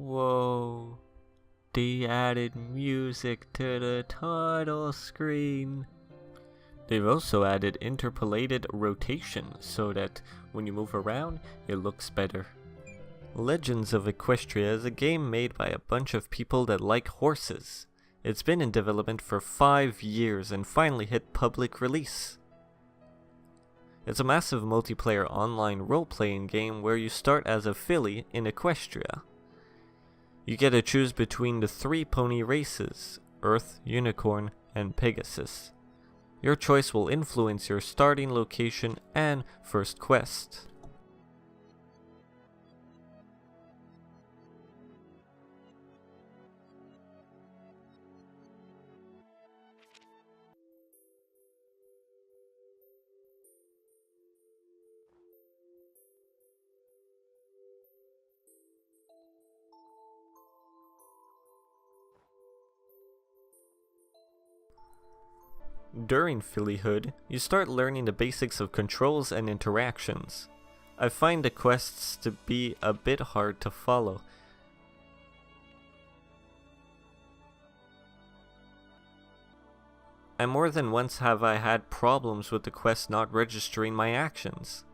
Whoa, they added music to the title screen. They've also added interpolated rotation so that when you move around, it looks better. Legends of Equestria is a game made by a bunch of people that like horses. It's been in development for 5 years and finally hit public release. It's a massive multiplayer online role-playing game where you start as a filly in Equestria. You get to choose between the 3 pony races, Earth, Unicorn, and Pegasus. Your choice will influence your starting location and first quest. During fillyhood, you start learning the basics of controls and interactions. I find the quests to be a bit hard to follow. And more than once have I had problems with the quest not registering my actions.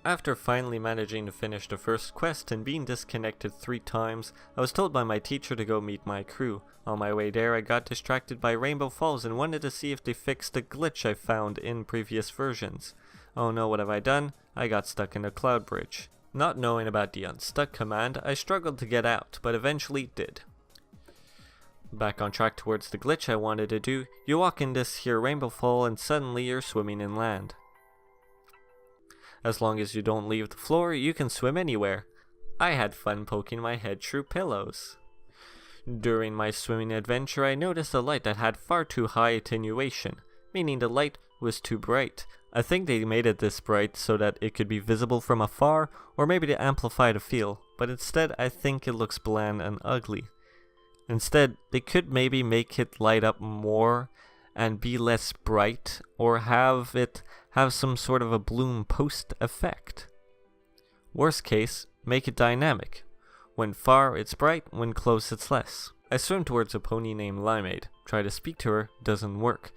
After finally managing to finish the first quest and being disconnected 3 times, I was told by my teacher to go meet my crew. On my way there, I got distracted by Rainbow Falls and wanted to see if they fixed a glitch I found in previous versions. Oh no, what have I done? I got stuck in a cloud bridge. Not knowing about the unstuck command, I struggled to get out, but eventually did. Back on track towards the glitch I wanted to do, you walk in this here Rainbow Fall and suddenly you're swimming in land. As long as you don't leave the floor, you can swim anywhere. I had fun poking my head through pillows. During my swimming adventure, I noticed a light that had far too high attenuation, meaning the light was too bright. I think they made it this bright so that it could be visible from afar, or maybe to amplify the feel, but instead I think it looks bland and ugly. Instead, they could maybe make it light up more and be less bright, or have it have some sort of a bloom post effect. Worst case, make it dynamic. When far it's bright, when close it's less. I swim towards a pony named Limeade. Try to speak to her, doesn't work.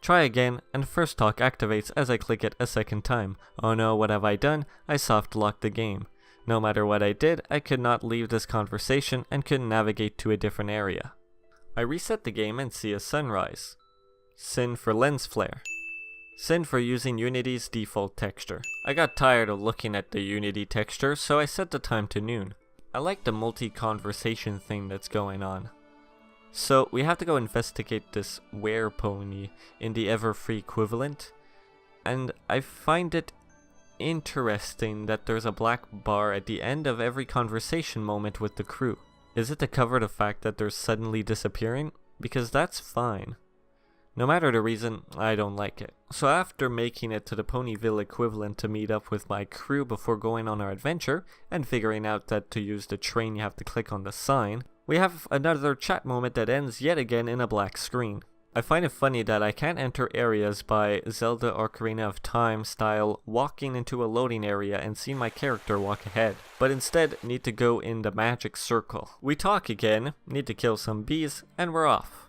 Try again, and first talk activates as I click it a second time. Oh no, what have I done? I soft locked the game. No matter what I did, I could not leave this conversation and couldn't navigate to a different area. I reset the game and see a sunrise. Sin for lens flare. Sin for using Unity's default texture. I got tired of looking at the Unity texture, so I set the time to noon. I like the multi-conversation thing that's going on. So we have to go investigate this were pony in the Everfree equivalent, and I find it interesting that there's a black bar at the end of every conversation moment with the crew. Is it to cover the fact that they're suddenly disappearing? Because that's fine. No matter the reason, I don't like it. So after making it to the Ponyville equivalent to meet up with my crew before going on our adventure, and figuring out that to use the train you have to click on the sign, we have another chat moment that ends yet again in a black screen. I find it funny that I can't enter areas by Zelda Ocarina of Time style walking into a loading area and seeing my character walk ahead, but instead need to go in the magic circle. We talk again, need to kill some bees, and we're off.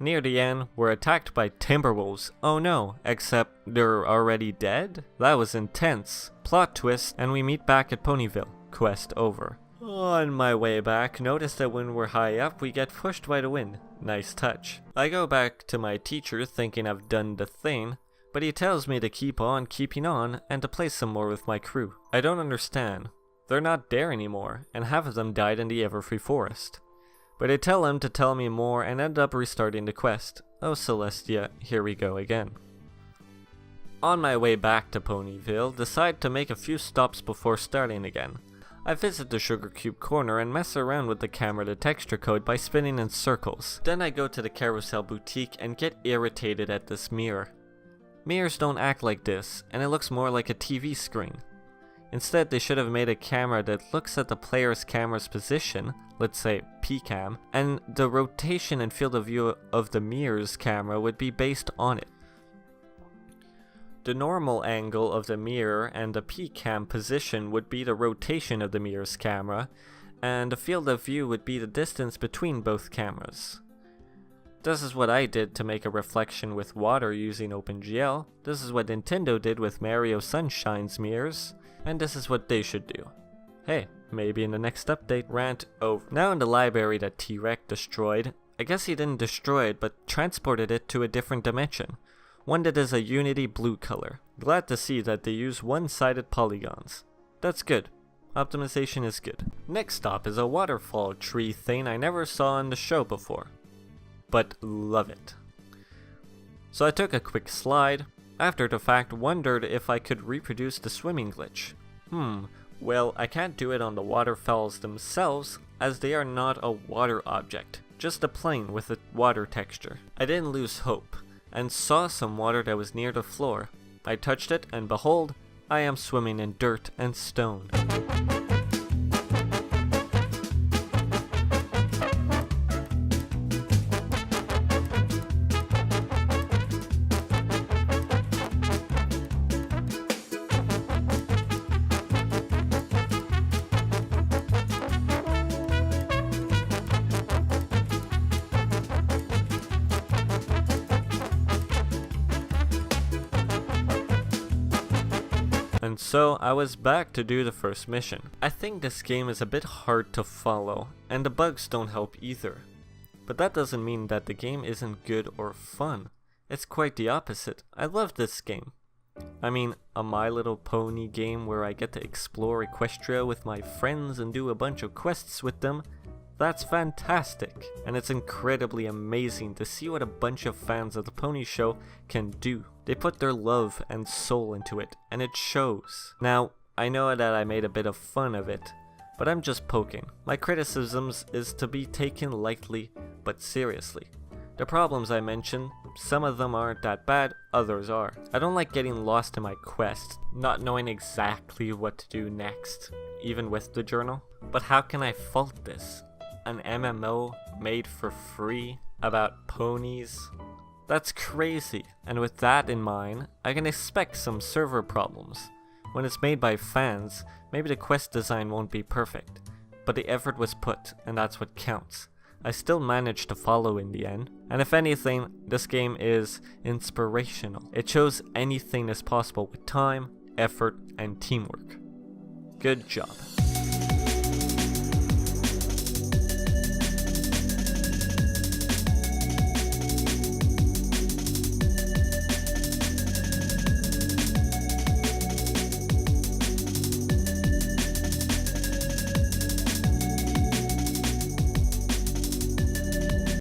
Near the end, we're attacked by Timberwolves. Oh no, except they're already dead? That was intense. Plot twist, and we meet back at Ponyville. Quest over. On my way back, notice that when we're high up, we get pushed by the wind. Nice touch. I go back to my teacher thinking I've done the thing, but he tells me to keep on keeping on and to play some more with my crew. I don't understand. They're not there anymore, and half of them died in the Everfree Forest. But I tell him to tell me more and end up restarting the quest. Oh Celestia, here we go again. On my way back to Ponyville, decide to make a few stops before starting again. I visit the Sugar Cube corner and mess around with the camera to texture code by spinning in circles. Then I go to the Carousel Boutique and get irritated at this mirror. Mirrors don't act like this, and it looks more like a TV screen. Instead, they should have made a camera that looks at the player's camera's position, let's say PCAM, and the rotation and field of view of the mirror's camera would be based on it. The normal angle of the mirror and the PCAM position would be the rotation of the mirror's camera, and the field of view would be the distance between both cameras. This is what I did to make a reflection with water using OpenGL, this is what Nintendo did with Mario Sunshine's mirrors, and this is what they should do. Hey, maybe in the next update. Rant over. Now in the library that T-Rex destroyed, I guess he didn't destroy it but transported it to a different dimension. One that is a Unity blue color. Glad to see that they use one-sided polygons. That's good. Optimization is good. Next stop is a waterfall tree thing I never saw in the show before, but love it. So I took a quick slide, after the fact wondered if I could reproduce the swimming glitch. Well, I can't do it on the waterfalls themselves, as they are not a water object, just a plane with a water texture. I didn't lose hope, and saw some water that was near the floor. I touched it, and behold, I am swimming in dirt and stone. And so I was back to do the first mission. I think this game is a bit hard to follow, and the bugs don't help either. But that doesn't mean that the game isn't good or fun. It's quite the opposite. I love this game. I mean, a My Little Pony game where I get to explore Equestria with my friends and do a bunch of quests with them. That's fantastic, and it's incredibly amazing to see what a bunch of fans of the Pony Show can do. They put their love and soul into it, and it shows. Now, I know that I made a bit of fun of it, but I'm just poking. My criticisms is to be taken lightly, but seriously. The problems I mentioned, some of them aren't that bad, others are. I don't like getting lost in my quest, not knowing exactly what to do next, even with the journal. But how can I fault this? An MMO made for free about ponies? That's crazy, and with that in mind, I can expect some server problems. When it's made by fans, maybe the quest design won't be perfect, but the effort was put, and that's what counts. I still managed to follow in the end, and if anything, this game is inspirational. It shows anything is possible with time, effort, and teamwork. Good job.